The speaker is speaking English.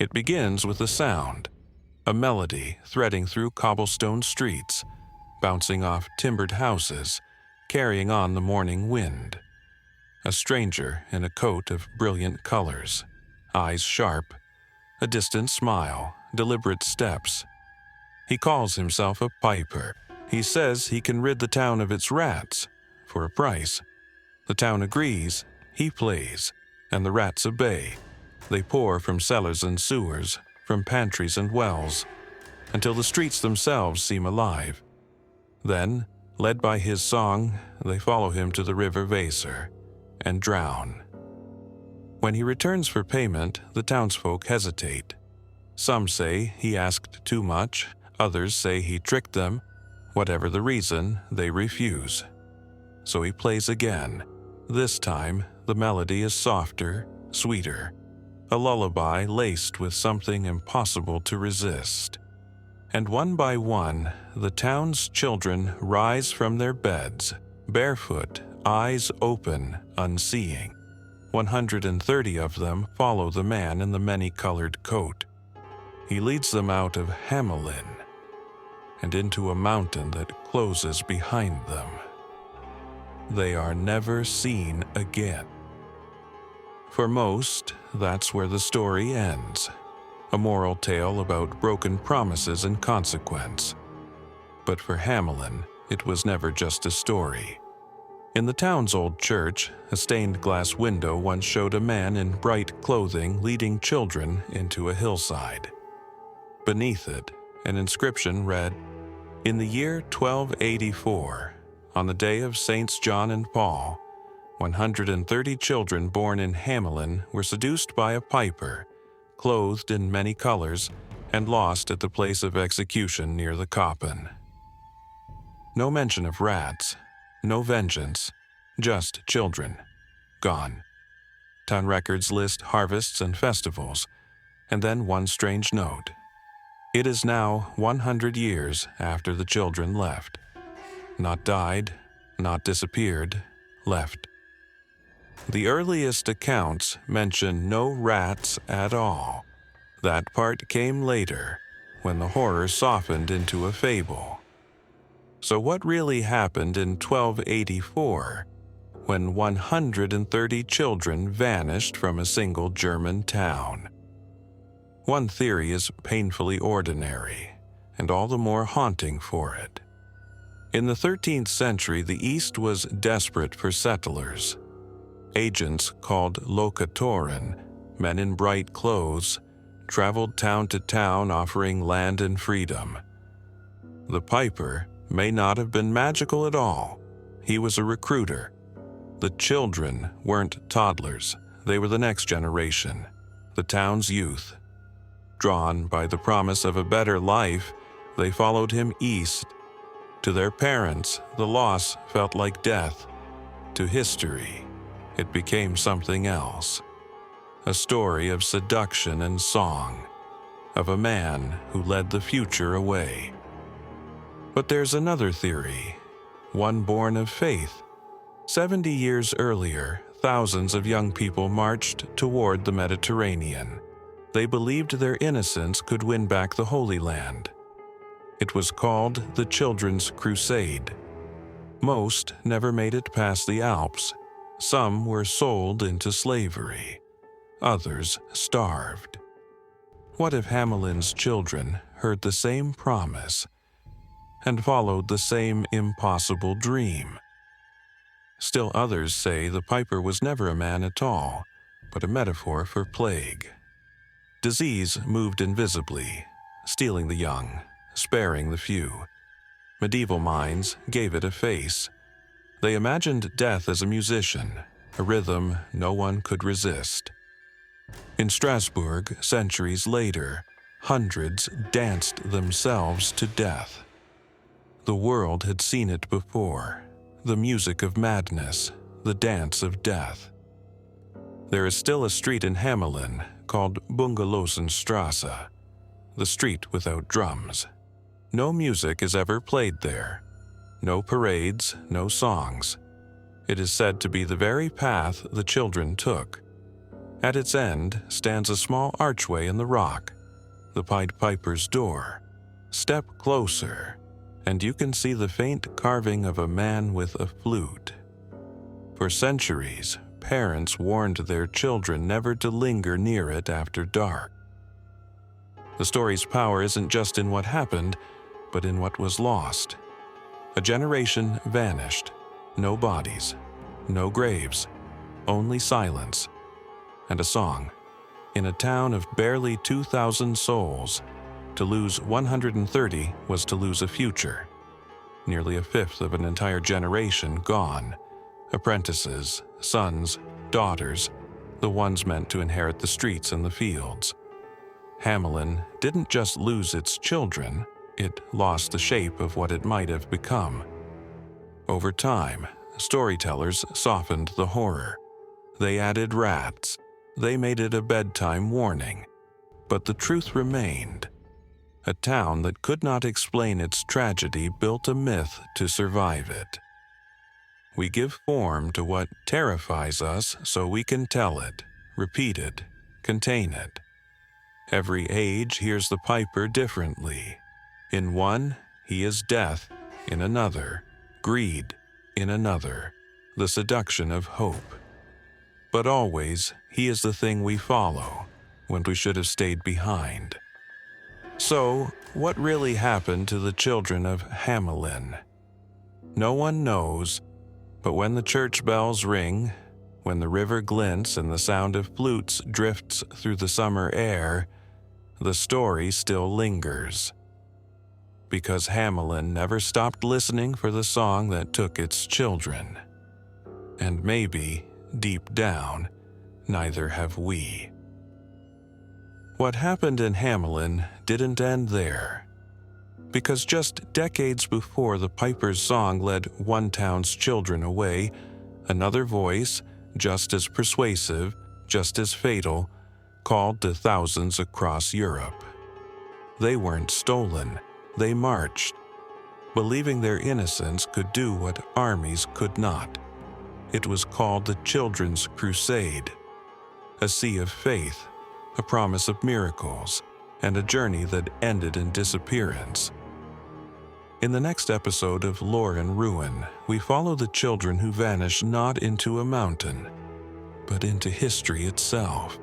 It begins with a sound, a melody threading through cobblestone streets, bouncing off timbered houses, carrying on the morning wind. A stranger in a coat of brilliant colors, eyes sharp, a distant smile, deliberate steps. He calls himself a piper. He says he can rid the town of its rats for a price. The town agrees, he plays, and the rats obey. They pour from cellars and sewers, from pantries and wells, until the streets themselves seem alive. Then, led by his song, they follow him to the river Weser and drown. When he returns for payment, the townsfolk hesitate. Some say he asked too much, others say he tricked them. Whatever the reason, they refuse. So he plays again. This time, the melody is softer, sweeter, a lullaby laced with something impossible to resist. And one by one, the town's children rise from their beds, barefoot, eyes open, unseeing. 130 of them follow the man in the many-colored coat. He leads them out of Hamelin and into a mountain that closes behind them. They are never seen again. For most, that's where the story ends. A moral tale about broken promises and consequence. But for Hamelin, it was never just a story. In the town's old church, a stained glass window once showed a man in bright clothing leading children into a hillside. Beneath it, an inscription read, "In the year 1284, on the day of Saints John and Paul, 130 children born in Hamelin were seduced by a piper, clothed in many colors, and lost at the place of execution near the coffin." No mention of rats, no vengeance, just children, gone. Town records list harvests and festivals, and then one strange note. It is now 100 years after the children left. Not died, not disappeared, left. The earliest accounts mention no rats at all. That part came later, when the horror softened into a fable. So what really happened in 1284, when 130 children vanished from a single German town? One theory is painfully ordinary, and all the more haunting for it. In the 13th century, the East was desperate for settlers. Agents called Lokatoren, men in bright clothes, traveled town to town offering land and freedom. The piper may not have been magical at all. He was a recruiter. The children weren't toddlers. They were the next generation, the town's youth. Drawn by the promise of a better life, they followed him east. To their parents, the loss felt like death. To history, it became something else. A story of seduction and song, of a man who led the future away. But there's another theory, one born of faith. 70 years earlier, thousands of young people marched toward the Mediterranean. They believed their innocence could win back the Holy Land. It was called the Children's Crusade. Most never made it past the Alps. Some were sold into slavery. Others starved. What if Hamelin's children heard the same promise and followed the same impossible dream? Still others say the piper was never a man at all, but a metaphor for plague. Disease moved invisibly, stealing the young, sparing the few. Medieval minds gave it a face. They imagined death as a musician, a rhythm no one could resist. In Strasbourg, centuries later, hundreds danced themselves to death. The world had seen it before, the music of madness, the dance of death. There is still a street in Hamelin called Bungelosenstrasse, the street without drums. No music is ever played there. No parades, no songs. It is said to be the very path the children took. At its end stands a small archway in the rock, the Pied Piper's door. Step closer, and you can see the faint carving of a man with a flute. For centuries, parents warned their children never to linger near it after dark. The story's power isn't just in what happened, but in what was lost. A generation vanished. No bodies, no graves, only silence. And a song. In a town of barely 2,000 souls, to lose 130 was to lose a future. Nearly a fifth of an entire generation gone. Apprentices, sons, daughters, the ones meant to inherit the streets and the fields. Hamelin didn't just lose its children, it lost the shape of what it might have become. Over time, storytellers softened the horror. They added rats. They made it a bedtime warning. But the truth remained. A town that could not explain its tragedy built a myth to survive it. We give form to what terrifies us so we can tell it, repeat it, contain it. Every age hears the piper differently. In one, he is death. In another, greed. In another, the seduction of hope. But always, he is the thing we follow, when we should have stayed behind. So, what really happened to the children of Hamelin? No one knows, but when the church bells ring, when the river glints and the sound of flutes drifts through the summer air, the story still lingers. Because Hamelin never stopped listening for the song that took its children. And maybe, deep down, neither have we. What happened in Hamelin didn't end there. Because just decades before the piper's song led one town's children away, another voice, just as persuasive, just as fatal, called to thousands across Europe. They weren't stolen, they marched, believing their innocence could do what armies could not. It was called the Children's Crusade, a sea of faith, a promise of miracles, and a journey that ended in disappearance. In the next episode of Lore&Ruin, we follow the children who vanish not into a mountain, but into history itself.